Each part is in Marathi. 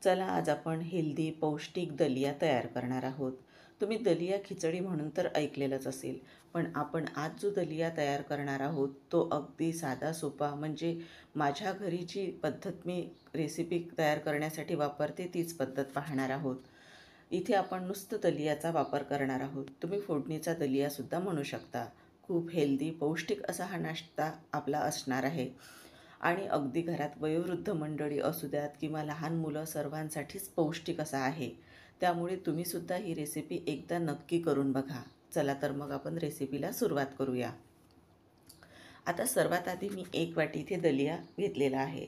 चला आज आपण हेल्दी पौष्टिक दलिया तयार करणार आहोत. तुम्ही दलिया खिचडी म्हणून तर ऐकलेलंच असेल, पण आपण आज जो दलिया तयार करणार आहोत तो अगदी साधा सोपा, म्हणजे माझ्या घरी जी पद्धत मी रेसिपी तयार करण्यासाठी वापरते तीच पद्धत पाहणार आहोत. इथे आपण नुसतं दलियाचा वापर करणार आहोत. तुम्ही फोडणीचा दलियासुद्धा म्हणू शकता. खूप हेल्दी पौष्टिक असा हा नाश्ता आपला असणार आहे. आणि अगदी घरात वयोवृद्ध मंडळी असू द्यात किंवा लहान मुलं, सर्वांसाठीच पौष्टिक असा आहे. त्यामुळे तुम्हीसुद्धा ही रेसिपी एकदा नक्की करून बघा. चला तर मग आपण रेसिपीला सुरुवात करूया. आता सर्वात आधी मी 1 वाटी इथे दलिया घेतलेला आहे.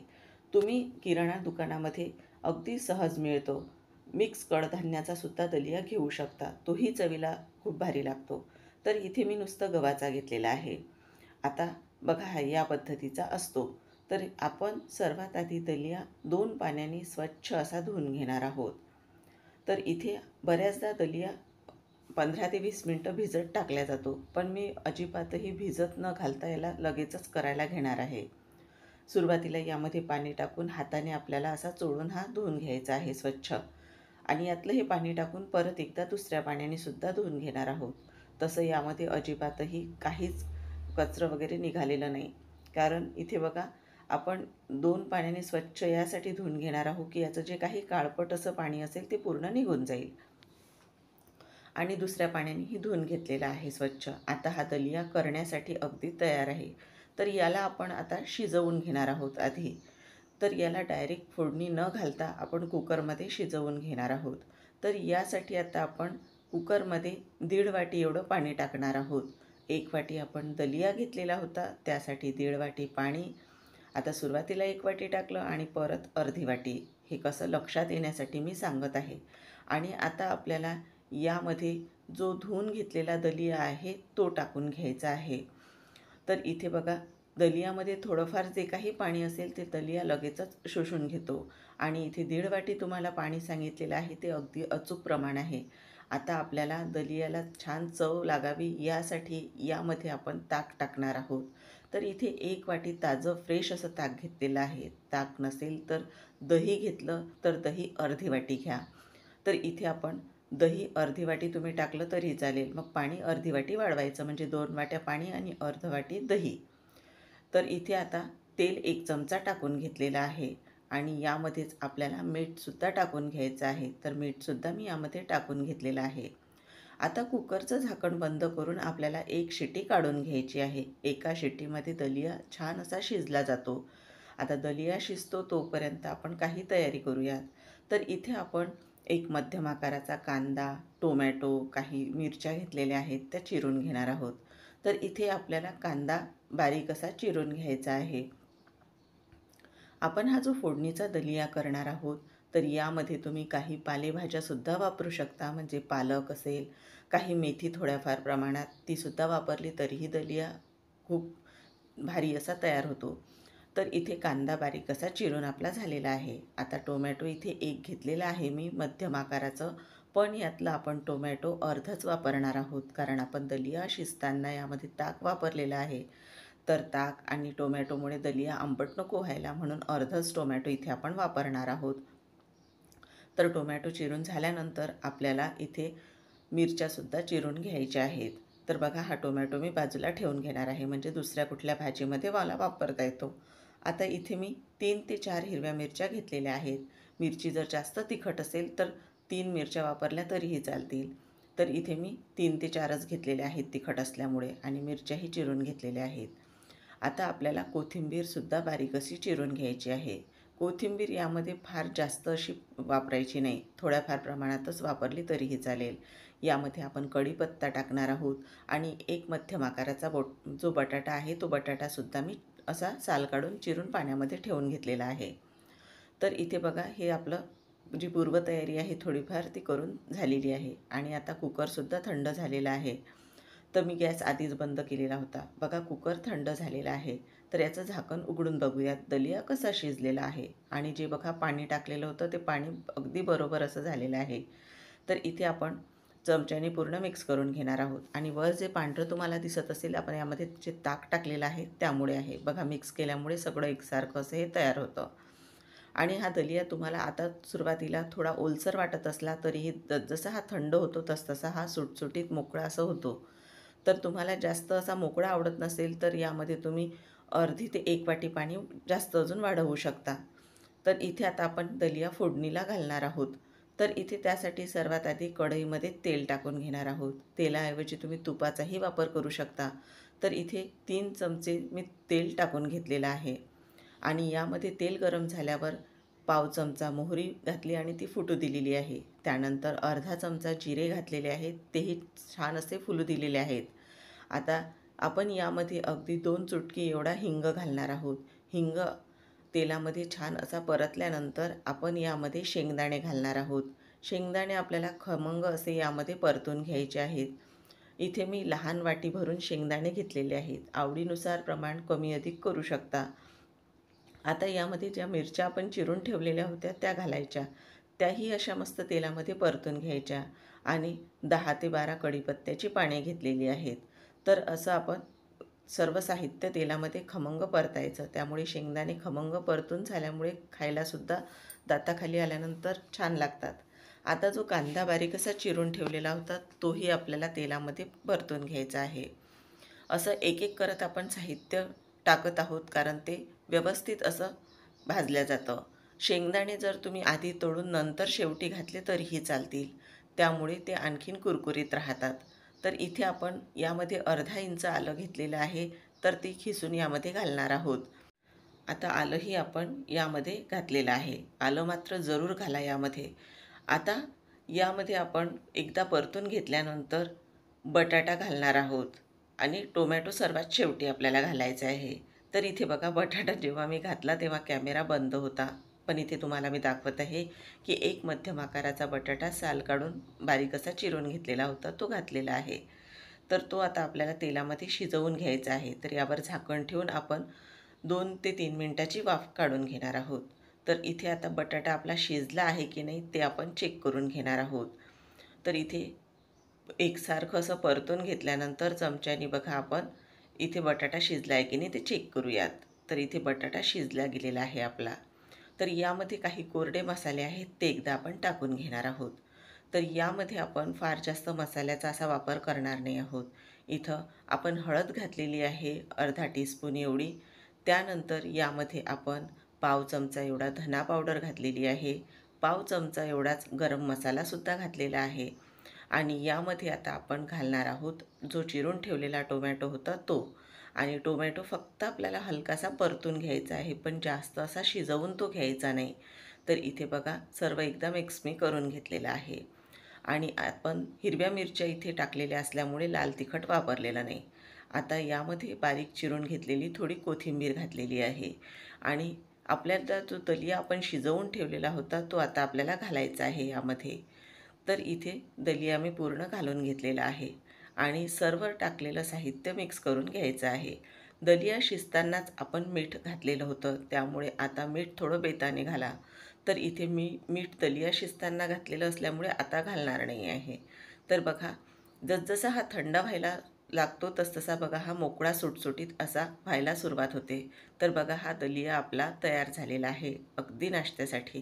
तुम्ही किराणा दुकानामध्ये अगदी सहज मिळतो. मिक्स कडधान्याचा सुद्धा दलिया घेऊ शकता. तोही चवीला खूप भारी लागतो. तर इथे मी नुसतं गव्हाचा घेतलेला आहे. आता बघा हा या पद्धतीचा असतो. तर आपण सर्वात आधी दलिया 2 पाण्याने स्वच्छ असा धुवून घेणार आहोत. तर इथे बऱ्याचदा दलिया 15 ते 20 मिनटं भिजत टाकला जातो, पण मी अजिबातही भिजत न घालता याला लगेचच करायला घेणार आहे. सुरुवातीला यामध्ये पाणी टाकून हाताने आपल्याला असा चोळून हा धुवून घ्यायचा आहे स्वच्छ. आणि यातलं हे पाणी टाकून परत एकदा दुसऱ्या पाण्याने सुद्धा धुवून घेणार आहोत. तसं यामध्ये अजिबातही काहीच कचरं वगैरे निघालेलं नाही. कारण इथे बघा, आपण 2 पाण्याने स्वच्छ यासाठी धुवून घेणार आहोत की याचं जे काही काळपट असं पाणी असेल ते पूर्ण निघून जाईल. आणि दुसऱ्या पाण्यानेही धुवून घेतलेला आहे स्वच्छ. आता हा दलिया करण्यासाठी अगदी तयार आहे. तर याला आपण आता शिजवून घेणार आहोत आधी. तर याला डायरेक्ट फोडणी न घालता आपण कुकरमध्ये शिजवून घेणार आहोत. तर यासाठी आता आपण कुकरमध्ये 1.5 वाटी एवढं पाणी टाकणार आहोत. 1 वाटी आपण दलिया घेतलेला होता, त्यासाठी 1.5 वाटी पाणी. आता सुरुवातीला 1 वाटी टाकलं आणि परत अर्धी वाटी. हे कसं लक्षात येण्यासाठी मी सांगत आहे. आणि आता आपल्याला यामध्ये जो धुवून घेतलेला दलिया आहे तो टाकून घ्यायचा आहे. तर इथे बघा, दलियामध्ये थोडंफार जे काही पाणी असेल ते दलिया लगेचच शोषून घेतो. आणि इथे 1.5 वाटी तुम्हाला पाणी सांगितलेलं आहे ते अगदी अचूक प्रमाण आहे. आता आपल्याला दलियाला छान चव लागावी यासाठी यामध्ये आपण ताक टाकणार आहोत. तर इथे 1 वाटी ताजं फ्रेश असं ताक घेतलेलं आहे. ताक नसेल तर दही घेतलं तर दही अर्धी वाटी घ्या. तर इथे आपण दही अर्धी वाटी तुम्ही टाकलं तरी चालेल. मग पाणी अर्धी वाटी वाढवायचं, म्हणजे 2 वाट्या पाणी आणि अर्ध वाटी दही. तर इथे आता तेल 1 चमचा टाकून घेतलेला आहे. आणि यामध्येच आपल्याला मीठसुद्धा टाकून घ्यायचं आहे. तर मीठसुद्धा मी यामध्ये टाकून घेतलेलं आहे. आता कुकरचं झाकण बंद करून आपल्याला 1 शिटी काढून घ्यायची आहे. एका शिट्टीमध्ये दलिया छान असा शिजला जातो. आता दलिया शिजतो तोपर्यंत आपण काही तयारी करूयात. तर इथे आपण एक मध्यम आकाराचा कांदा, टोमॅटो, काही मिरच्या घेतलेल्या आहेत त्या चिरून घेणार आहोत. तर इथे आपल्याला कांदा बारीक असा चिरून घ्यायचा आहे. आपण हा जो फोडणीचा दलिया करणार आहोत, तर यामध्ये तुम्ही काही पालेभाज्यासुद्धा वापरू शकता. म्हणजे पालक असेल, काही मेथी थोड्याफार प्रमाणात तीसुद्धा वापरली तरीही दलिया खूप भारी असा तयार होतो. तर इथे कांदा बारीक असा चिरून आपला झालेला आहे. आता टोमॅटो इथे 1 घेतलेला आहे मी मध्यम आकाराचं, पण यातलं आपण टोमॅटो अर्धच वापरणार आहोत. कारण आपण दलिया शिजताना यामध्ये ताक वापरलेलं आहे. तर ताक आणि टोमॅटोमुळे दलिया आंबट नको व्हायला म्हणून अर्धच टोमॅटो इथे आपण वापरणार आहोत. तर टोमॅटो चिरून झाल्यानंतर आपल्याला इथे मिरच्यासुद्धा चिरून घ्यायच्या आहेत. तर बघा, हा टोमॅटो मी बाजूला ठेवून घेणार आहे, म्हणजे दुसऱ्या कुठल्या भाजीमध्ये मला वापरता येतो. आता इथे मी 3 ते 4 हिरव्या मिरच्या घेतलेल्या आहेत. मिरची जर जास्त तिखट असेल तर 3 मिरच्या वापरल्या तरीही चालतील. तर इथे मी 3 ते 4च घेतलेल्या आहेत तिखट असल्यामुळे, आणि मिरच्याही चिरून घेतलेल्या आहेत. आता आपल्याला कोथिंबीरसुद्धा बारीक अशी चिरून घ्यायची आहे. कोथिंबीर यामध्ये फार जास्त अशी वापरायची नाही, थोड्याफार प्रमाणातच वापरली तरीही चालेल. यामध्ये आपण कढीपत्ता टाकणार आहोत आणि एक मध्यम आकाराचा जो बटाटा आहे तो बटाटासुद्धा मी असा साल काढून चिरून पाण्यामध्ये ठेवून घेतलेला आहे. तर इथे बघा, हे आपलं जी पूर्वतयारी आहे थोडीफार ती करून झालेली आहे. आणि आता कुकरसुद्धा थंड झालेला आहे. तर मी गॅस आधीच बंद केलेला होता. बघा, कुकर थंड झालेला आहे. तर याचं झाकण उघडून बघूयात दलिया कसा शिजलेला आहे. आणि जे बघा पाणी टाकलेलं होतं ते पाणी अगदी बरोबर असं झालेलं आहे. तर इथे आपण चमच्याने पूर्ण मिक्स करून घेणार आहोत. आणि वर जे पांढरं तुम्हाला दिसत असेल, आपण यामध्ये जे ताक टाकलेलं आहे त्यामुळे आहे. बघा, मिक्स केल्यामुळे सगळं एकसारखं असं हे तयार होतं. आणि हा दलिया तुम्हाला आता सुरुवातीला थोडा ओलसर वाटत असला तरीही जसं हा थंड होतो तसतसा हा सुटसुटीत मोकळा असं होतो. तर तुम्हाला जास्त असा मोकळा आवडत नसेल तर यामध्ये तुम्ही अर्धी ते 1 वाटी पाणी जास्त अजून वाढवू शकता. तर इथे आता आपण दलिया फोडणीला घालणार आहोत. तर इथे त्यासाठी सर्वात आधी कढईमध्ये तेल टाकून घेणार आहोत. तेलाऐवजी तुम्ही तुपाचाही वापर करू शकता. तर इथे 3 चमचे मी तेल टाकून घेतलेलं आहे आणि यामध्ये तेल गरम झाल्यावर पाव चमचा मोहरी घातली आणि ती फुटू दिलेली आहे. त्यानंतर अर्धा चमचा जिरे घातलेले आहेत, तेही छान असे फुलू दिलेले आहेत. आता आपण यामध्ये अगदी 2 चुटकी एवढा हिंग घालणार आहोत. हिंग तेलामध्ये छान असा परतल्यानंतर आपण यामध्ये शेंगदाणे घालणार आहोत. शेंगदाणे आपल्याला खमंग असे यामध्ये परतून घ्यायचे आहेत. इथे मी लहान वाटी भरून शेंगदाणे घेतलेले आहेत. आवडीनुसार प्रमाण कमी अधिक करू शकता. आता यामध्ये ज्या मिरच्या आपण चिरून ठेवलेल्या होत्या त्या घालायच्या. त्याही अशा मस्त तेलामध्ये परतून घ्यायच्या आणि 10 ते 12 कढीपत्त्याची पाने घेतलेली आहेत. तर असं आपण सर्व साहित्य तेलामध्ये खमंग परतायचं. त्यामुळे शेंगदाणे खमंग परतून झाल्यामुळे खायलासुद्धा दाताखाली आल्यानंतर छान लागतात. आता जो कांदा बारीक असा चिरून ठेवलेला होता तोही आपल्याला तेलामध्ये परतून घ्यायचा आहे. असं एक-एक करत आपण साहित्य टाकत आहोत कारण ते व्यवस्थित असं भाजलं जातं. शेंगदाणे जर तुम्ही आधी तळून नंतर शेवटी घातले तरीही चालतील. त्यामुळे ते आणखीन कुरकुरीत राहतात. तर इथे आपण यामध्ये अर्धा इंच आलं घेतलेलं आहे, तर ती खिसून यामध्ये घालणार आहोत. आता आलंही आपण यामध्ये घातलेलं आहे. आलं मात्र जरूर घाला यामध्ये. आता यामध्ये आपण एकदा परतून घेतल्यानंतर बटाटा घालणार आहोत आणि टोमॅटो सर्वात शेवटी आपल्याला घालायचा आहे. तर इथे बघा बटाटा जेव्हा मी घातला तेव्हा कॅमेरा बंद होता. पण इथे तुम्हाला मी दाखवत आहे की एक मध्यम आकाराचा बटाटा साल काढून बारीक असा चिरून घेतलेला होता तो घातलेला आहे. तर तो आता आपल्याला तेलामध्ये शिजवून घ्यायचा आहे. तर यावर झाकण ठेवून आपण 2 ते 3 मिनिटाची वाफ काढून घेणार आहोत. तर इथे आता बटाटा आपला शिजला आहे की नाही ते आपण चेक करून घेणार आहोत. तर इथे एकसारखं असं परतून घेतल्यानंतर चमच्याने बघा आपण इथे बटाटा शिजला आहे की नाही ते चेक करूयात. तर इथे बटाटा शिजला गेलेला आहे आपला. तर यामध्ये काही कोरडे मसाले आहेत ते एकदा आपण टाकून घेणार आहोत. तर यामध्ये आपण फार जास्त मसाल्याचा असा वापर करणार नाही आहोत. इथं आपण हळद घातलेली आहे अर्धा टीस्पून एवढी. त्यानंतर यामध्ये आपण पाव चमचा एवढा धना पावडर घातलेली आहे. पाव चमचा एवढाच गरम मसालासुद्धा घातलेला आहे. आणि यामध्ये आता आपण घालणार आहोत जो चिरून ठेवलेला टोमॅटो होता तो. आणि टोमॅटो फक्त आपल्याला हलकासा परतून घ्यायचा आहे, पण जास्त असा शिजवून तो घ्यायचा नाही. तर इथे बघा सर्व एकदा मिक्स मी करून घेतलेलं आहे. आणि आपण हिरव्या मिरच्या इथे टाकलेल्या असल्यामुळे लाल तिखट वापरलेलं नाही. आता यामध्ये बारीक चिरून घेतलेली थोडी कोथिंबीर घातलेली आहे. आणि आपल्याला जो दलिया आपण शिजवून ठेवलेला होता तो आता आपल्याला घालायचा आहे यामध्ये. तर इथे दलिया मी पूर्ण घालून घेतलेला आहे आणि सर्व टाकलेलं साहित्य मिक्स करून घ्यायचं आहे. दलिया शिजतानाच आपण मीठ घातलेलं होतं, त्यामुळे आता मीठ थोडं बेताने घाला. तर इथे मी मीठ दलिया शिजताना घातलेलं असल्यामुळे आता घालणार नाही आहे. तर बघा जसजसा हा थंड व्हायला लागतो तसतसा बघा हा मोकळा सुटसुटीत असा व्हायला सुरुवात होते. तर बघा हा दलिया आपला तयार झालेला आहे अगदी नाश्त्यासाठी.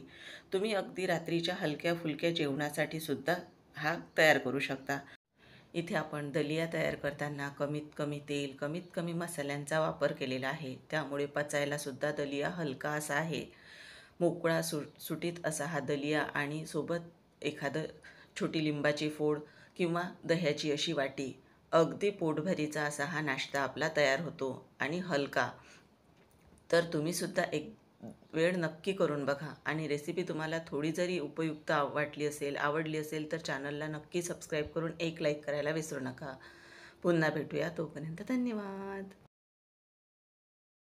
तुम्ही अगदी रात्रीच्या हलक्या फुलक्या जेवणासाठी सुद्धा हा तयार करू शकता. इथे आपण दलिया तयार करताना कमीत कमी तेल, कमीत कमी मसाल्यांचा वापर केलेला आहे. त्यामुळे पचायलासुद्धा दलिया हलका असा आहे. मोकळा सुटीत असा हा दलिया आणि सोबत एखादं छोटी लिंबाची फोड किंवा दह्याची अशी वाटी. अगदी पोटभरीचा असा हा नाश्ता आपला तयार होतो आणि हलका. तर तुम्हीसुद्धा एक वेळ नक्की करून बघा आणि रेसिपी तुम्हाला थोडी जरी उपयुक्त आवडली असेल तर चॅनलला नक्की सबस्क्राईब करून एक लाईक करायला विसरू नका. पुन्हा भेटूया तोपर्यंत धन्यवाद.